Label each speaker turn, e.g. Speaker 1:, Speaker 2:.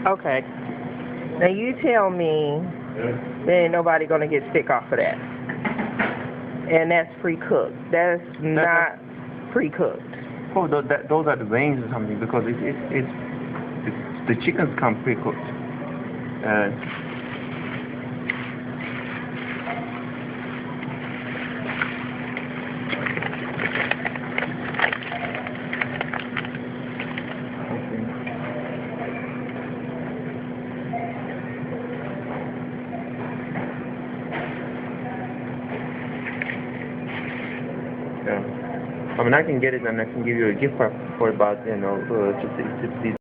Speaker 1: Okay. Now you tell me there ain't nobody gonna get sick off of that. And that's pre-cooked. That's not pre-cooked.
Speaker 2: Oh, those are the wings or something, because it's the chickens come pre-cooked. Yeah. I mean, I can get it and I can give you a gift for about, to these